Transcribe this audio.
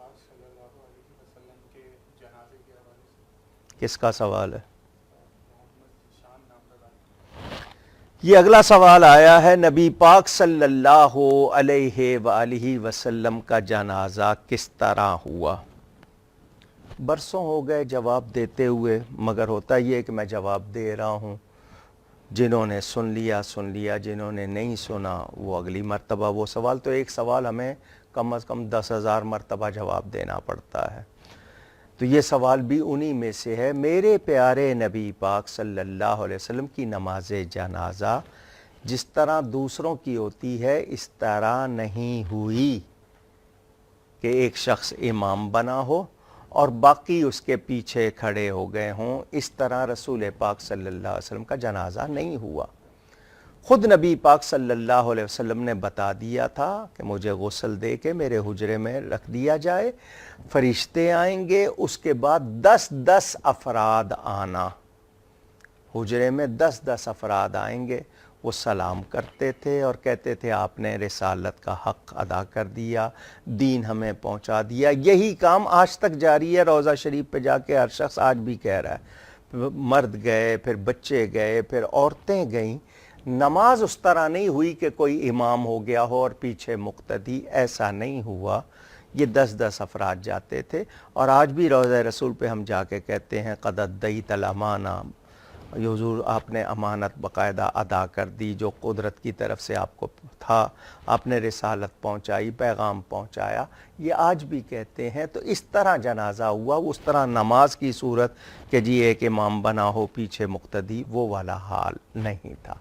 پاک صلی اللہ علیہ وسلم کے جنازے کے حوالے سے کس کا سوال ہے؟ محمد شان نامزدہ یہ اگلا سوال آیا ہے، نبی پاک صلی اللہ علیہ وآلہ وسلم کا جنازہ کس طرح ہوا؟ برسوں ہو گئے جواب دیتے ہوئے، مگر ہوتا یہ ہے کہ میں جواب دے رہا ہوں، جنہوں نے سن لیا، جنہوں نے نہیں سنا وہ اگلی مرتبہ. وہ سوال تو ایک سوال ہمیں کم از کم 10,000 مرتبہ جواب دینا پڑتا ہے. تو یہ سوال بھی انہی میں سے ہے. میرے پیارے نبی پاک صلی اللہ علیہ وسلم کی نماز جنازہ جس طرح دوسروں کی ہوتی ہے اس طرح نہیں ہوئی کہ ایک شخص امام بنا ہو اور باقی اس کے پیچھے کھڑے ہو گئے ہوں. اس طرح رسول پاک صلی اللہ علیہ وسلم کا جنازہ نہیں ہوا. خود نبی پاک صلی اللہ علیہ وسلم نے بتا دیا تھا کہ مجھے غسل دے کے میرے حجرے میں رکھ دیا جائے، فرشتے آئیں گے، اس کے بعد 10 افراد آنا، حجرے میں 10 افراد آئیں گے. وہ سلام کرتے تھے اور کہتے تھے آپ نے رسالت کا حق ادا کر دیا، دین ہمیں پہنچا دیا. یہی کام آج تک جاری ہے. روضہ شریف پہ جا کے ہر شخص آج بھی کہہ رہا ہے. مرد گئے، پھر بچے گئے، پھر عورتیں گئیں. نماز اس طرح نہیں ہوئی کہ کوئی امام ہو گیا ہو اور پیچھے مقتدی، ایسا نہیں ہوا. یہ 10 افراد جاتے تھے. اور آج بھی روضہ رسول پہ ہم جا کے کہتے ہیں قد ادیت الامانہ، یہ حضور آپ نے امانت باقاعدہ ادا کر دی، جو قدرت کی طرف سے آپ کو تھا، آپ نے رسالت پہنچائی، پیغام پہنچایا. یہ آج بھی کہتے ہیں. تو اس طرح جنازہ ہوا، اس طرح نماز کی صورت کہ جی ایک امام بنا ہو پیچھے مقتدی، وہ والا حال نہیں تھا.